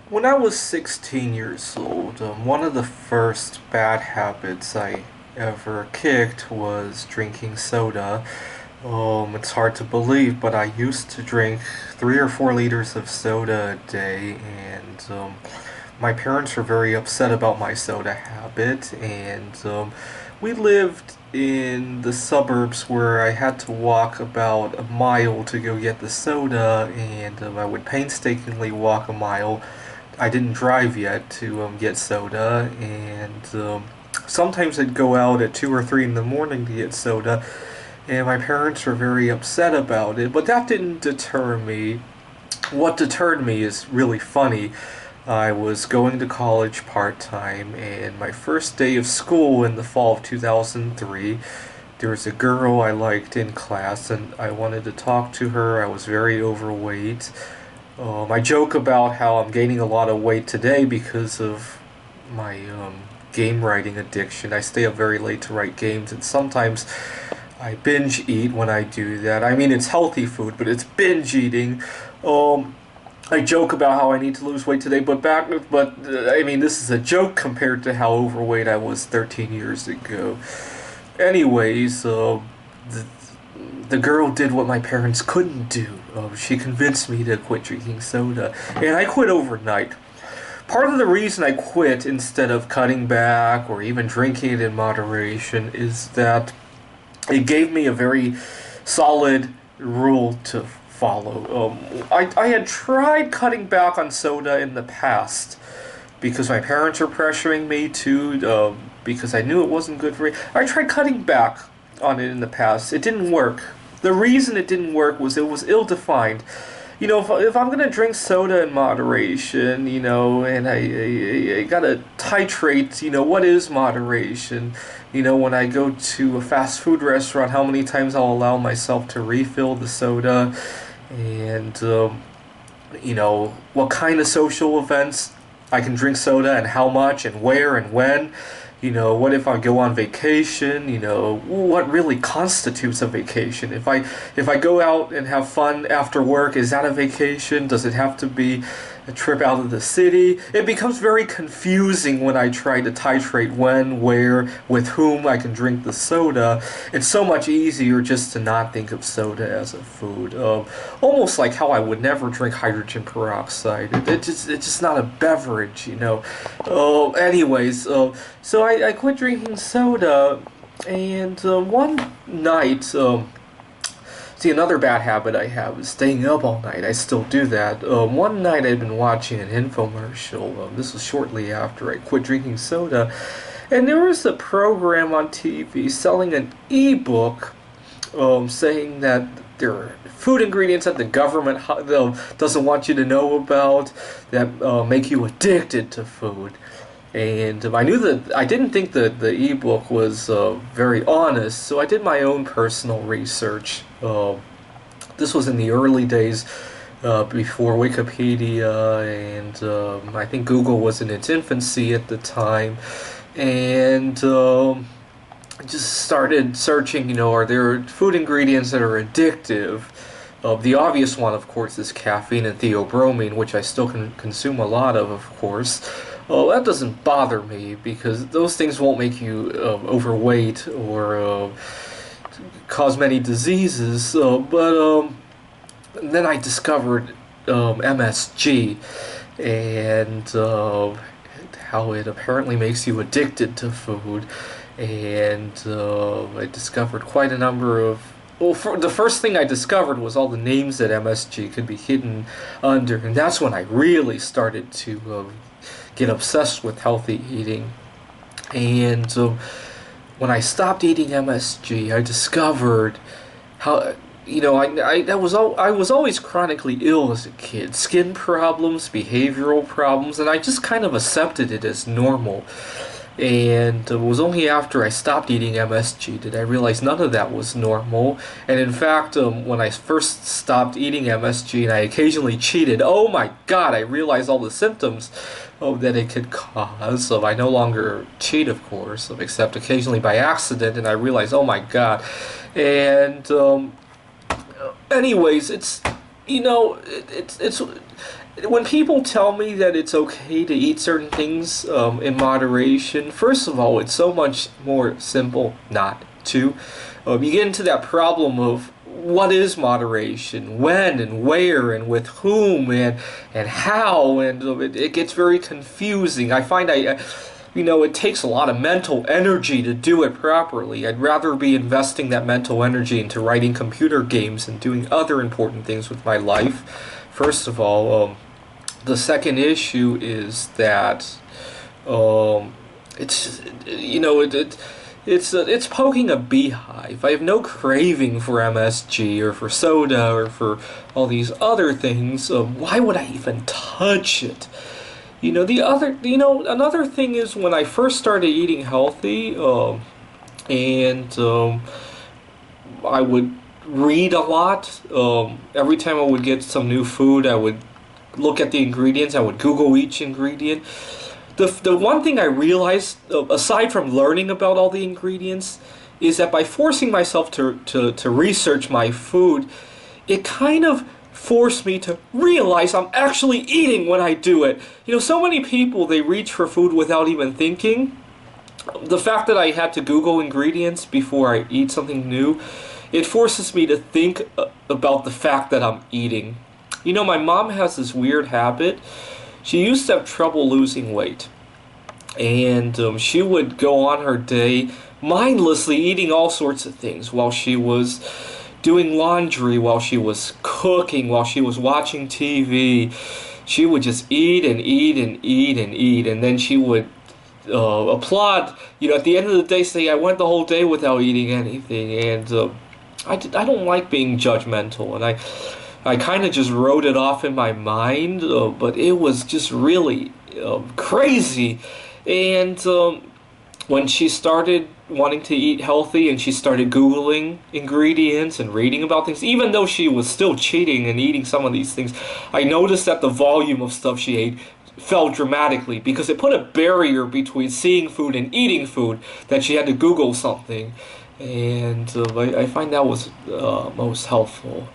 When I was 16 years old, one of the first bad habits I ever kicked was drinking soda. It's hard to believe, but I used to drink 3 or 4 liters of soda a day, and my parents were very upset about my soda habit, and we lived in the suburbs where I had to walk about a mile to go get the soda, and I would painstakingly walk a mile. I didn't drive yet to get soda, and sometimes I'd go out at 2 or 3 in the morning to get soda, and my parents were very upset about it. But that didn't deter me. What deterred me is really funny. I was going to college part time, and my first day of school in the fall of 2003, there was a girl I liked in class, and I wanted to talk to her. I was very overweight. I joke about how I'm gaining a lot of weight today because of my game writing addiction. I stay up very late to write games, and sometimes I binge eat when I do that. I mean, it's healthy food, but it's binge eating. Um, I joke about how I need to lose weight today, but I mean, this is a joke compared to how overweight I was 13 years ago. Anyways, the, the girl did what my parents couldn't do. She convinced me to quit drinking soda, and I quit overnight. Part of the reason I quit instead of cutting back or even drinking it in moderation is that it gave me a very solid rule to follow. I had tried cutting back on soda in the past because my parents were pressuring me to, because I knew it wasn't good for me. I tried cutting back on it in the past. It didn't work. The reason it didn't work was it was ill-defined. If I'm gonna drink soda in moderation, and I gotta titrate, what is moderation? When I go to a fast food restaurant, how many times I'll allow myself to refill the soda, and what kind of social events I can drink soda and how much and where and when. What if I go on vacation? What really constitutes a vacation? If I go out and have fun after work, is that a vacation? Does it have to be a trip out of the city? It becomes very confusing when I try to titrate when, where, with whom I can drink the soda. It's so much easier just to not think of soda as a food. Almost like how I would never drink hydrogen peroxide. It's just not a beverage. Anyways, so I quit drinking soda, and one night, see, another bad habit I have is staying up all night. I still do that. One night I'd been watching an infomercial. This was shortly after I quit drinking soda, and there was a program on TV selling an ebook, saying that there are food ingredients that the government doesn't want you to know about that make you addicted to food. And I didn't think that the ebook was very honest, so I did my own personal research. This was in the early days before Wikipedia, and I think Google was in its infancy at the time. And just started searching, are there food ingredients that are addictive? The obvious one, of course, is caffeine and theobromine, which I still can consume a lot of course. That doesn't bother me because those things won't make you overweight or cause many diseases. But then I discovered MSG and how it apparently makes you addicted to food. And I discovered quite a number of. Well, the first thing I discovered was all the names that MSG could be hidden under, and that's when I really started to get obsessed with healthy eating. And when I stopped eating MSG, I discovered how I was always chronically ill as a kid, skin problems, behavioral problems, and I just kind of accepted it as normal. And it was only after I stopped eating MSG did I realize none of that was normal. And in fact, when I first stopped eating MSG and I occasionally cheated, oh my god, I realized all the symptoms that it could cause. I no longer cheat, of course, except occasionally by accident, and I realized, oh my god. And anyways, it's when people tell me that it's okay to eat certain things in moderation, first of all, it's so much more simple not to. You get into that problem of what is moderation, when and where and with whom and how, and it gets very confusing. I find it takes a lot of mental energy to do it properly. I'd rather be investing that mental energy into writing computer games and doing other important things with my life. First of all, the second issue is that it's it's poking a beehive. I have no craving for MSG or for soda or for all these other things. Why would I even touch it? Another thing is when I first started eating healthy, and I would read a lot. Every time I would get some new food, I would look at the ingredients. I would Google each ingredient. The one thing I realized, aside from learning about all the ingredients, is that by forcing myself to research my food, it kind of forced me to realize I'm actually eating when I do it. So many people, they reach for food without even thinking. The fact that I had to Google ingredients before I eat something new, it forces me to think about the fact that I'm eating. My mom has this weird habit. She used to have trouble losing weight, and she would go on her day mindlessly eating all sorts of things while she was doing laundry, while she was cooking, while she was watching TV. She would just eat and eat and eat and eat, and then she would applaud, at the end of the day, say, I went the whole day without eating anything, and I don't like being judgmental, and I kind of just wrote it off in my mind, but it was just really crazy. And when she started wanting to eat healthy and she started Googling ingredients and reading about things, even though she was still cheating and eating some of these things, I noticed that the volume of stuff she ate fell dramatically because it put a barrier between seeing food and eating food, that she had to Google something. And I find that was most helpful.